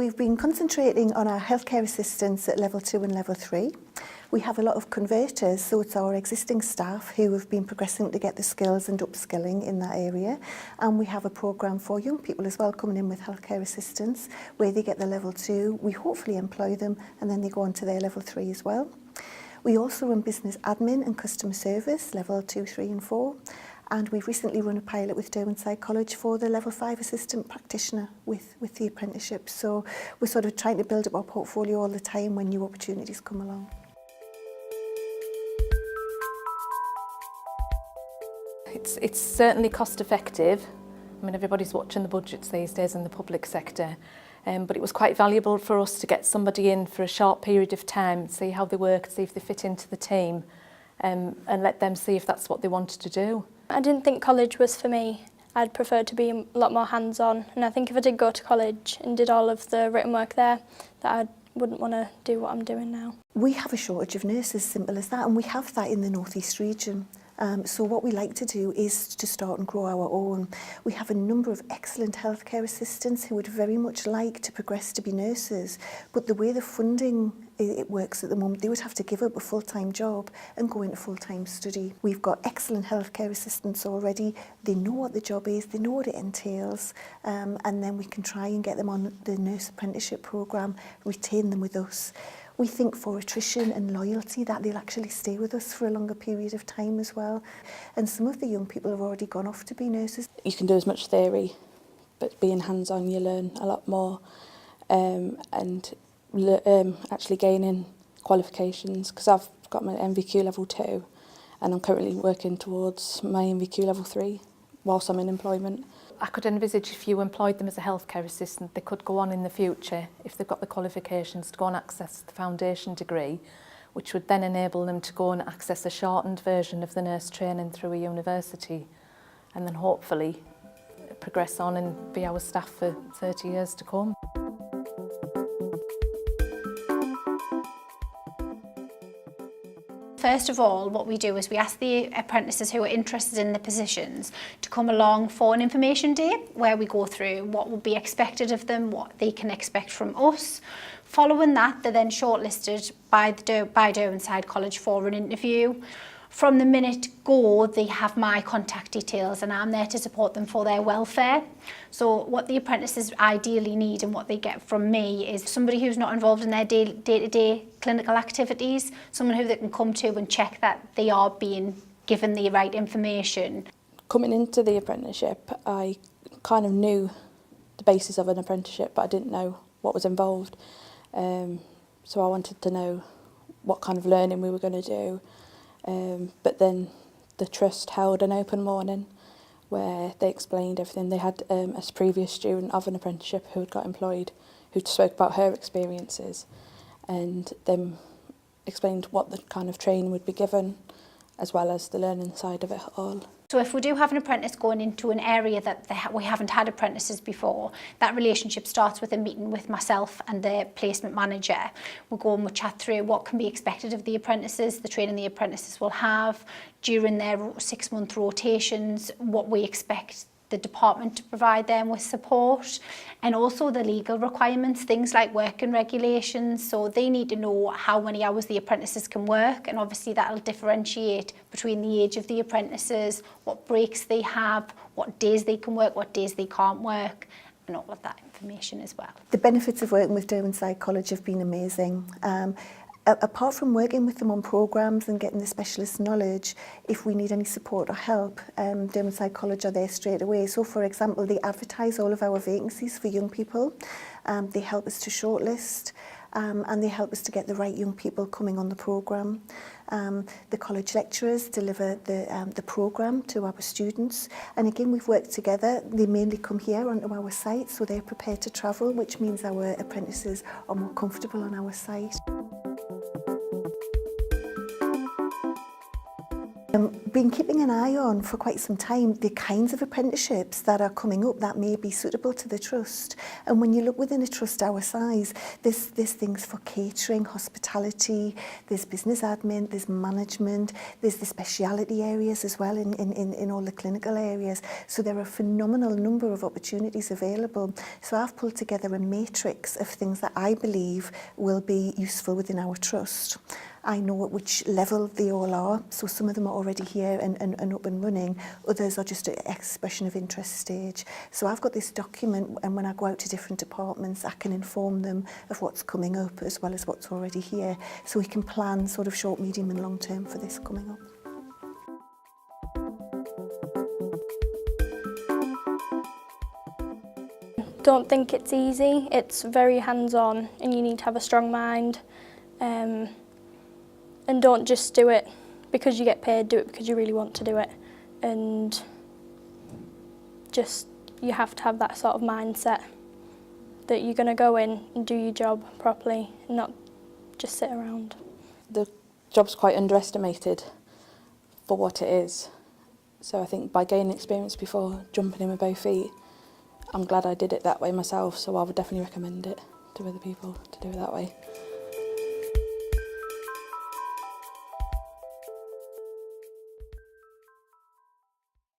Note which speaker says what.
Speaker 1: We've been concentrating on our healthcare assistants at level 2 and level 3. We have a lot of converters, so it's our existing staff who have been progressing to get the skills and upskilling in that area. And we have a programme for young people as well, coming in with healthcare assistants, where they get the level 2, we hopefully employ them, and then they go on to their level 3 as well. We also run business admin and customer service, level 2, 3 and 4. And we've recently run a pilot with Durham College for the level 5 assistant practitioner with the apprenticeship. So we're sort of trying to build up our portfolio all the time when new opportunities come along.
Speaker 2: It's certainly cost effective. I mean, everybody's watching the budgets these days in the public sector, but it was quite valuable for us to get somebody in for a short period of time, see how they work, see if they fit into the team, and let them see if that's what they wanted to do.
Speaker 3: I didn't think college was for me. I'd prefer to be a lot more hands-on, and I think if I did go to college and did all of the written work there, that I wouldn't want to do what I'm doing now.
Speaker 1: We have a shortage of nurses, simple as that, and we have that in the North East region. So what we like to do is to start and grow our own. We have a number of excellent healthcare assistants who would very much like to progress to be nurses, but the way the funding it works at the moment, they would have to give up a full-time job and go into full-time study. We've got excellent healthcare assistants already. They know what the job is, they know what it entails, and then we can try and get them on the nurse apprenticeship programme, retain them with us. We think for attrition and loyalty that they'll actually stay with us for a longer period of time as well. And some of the young people have already gone off to be nurses.
Speaker 4: You can do as much theory, but being hands-on you learn a lot more, and actually gaining qualifications, because I've got my MVQ level 2 and I'm currently working towards my MVQ level 3 whilst I'm in employment.
Speaker 2: I could envisage if you employed them as a healthcare assistant, they could go on in the future, if they've got the qualifications, to go and access the foundation degree, which would then enable them to go and access a shortened version of the nurse training through a university, and then hopefully progress on and be our staff for 30 years to come.
Speaker 5: First of all, what we do is we ask the apprentices who are interested in the positions to come along for an information day where we go through what will be expected of them, what they can expect from us. Following that, they're then shortlisted by Durham College for an interview. From the minute go, they have my contact details and I'm there to support them for their welfare. So what the apprentices ideally need and what they get from me is somebody who's not involved in their day-to-day clinical activities, someone who they can come to and check that they are being given the right information.
Speaker 4: Coming into the apprenticeship, I kind of knew the basis of an apprenticeship, but I didn't know what was involved. So I wanted to know what kind of learning we were going to do. But then the trust held an open morning where they explained everything. They had a previous student of an apprenticeship who had got employed, who spoke about her experiences, and then explained what the kind of training would be given, as well as the learning side of it all.
Speaker 5: So if we do have an apprentice going into an area that we haven't had apprentices before, that relationship starts with a meeting with myself and the placement manager. We'll go and we'll chat through what can be expected of the apprentices, the training the apprentices will have during their 6-month rotations, what we expect the department to provide them with support, and also the legal requirements, things like working regulations. So they need to know how many hours the apprentices can work, and obviously that'll differentiate between the age of the apprentices, what breaks they have, what days they can work, what days they can't work, and all of that information as well.
Speaker 1: The benefits of working with Durham College have been amazing. Apart from working with them on programmes and getting the specialist knowledge, if we need any support or help, Durham College are there straight away. So for example, they advertise all of our vacancies for young people. They help us to shortlist, and they help us to get the right young people coming on the programme. The college lecturers deliver the programme to our students, and again we've worked together. They mainly come here onto our site, so they're prepared to travel, which means our apprentices are more comfortable on our site. Been keeping an eye on for quite some time the kinds of apprenticeships that are coming up that may be suitable to the trust. And when you look within a trust our size, there's things for catering, hospitality, there's business admin, there's management, there's the speciality areas as well in all the clinical areas. So there are a phenomenal number of opportunities available. So I've pulled together a matrix of things that I believe will be useful within our trust. I know at which level they all are, so some of them are already here and up and running, others are just at expression of interest stage. So I've got this document, and when I go out to different departments, I can inform them of what's coming up as well as what's already here, so we can plan sort of short, medium and long term for this coming up.
Speaker 3: Don't think it's easy. It's very hands-on and you need to have a strong mind. And don't just do it because you get paid, do it because you really want to do it. And just, you have to have that sort of mindset that you're going to go in and do your job properly and not just sit around.
Speaker 4: The job's quite underestimated for what it is. So I think by gaining experience before jumping in with both feet, I'm glad I did it that way myself, so I would definitely recommend it to other people to do it that way.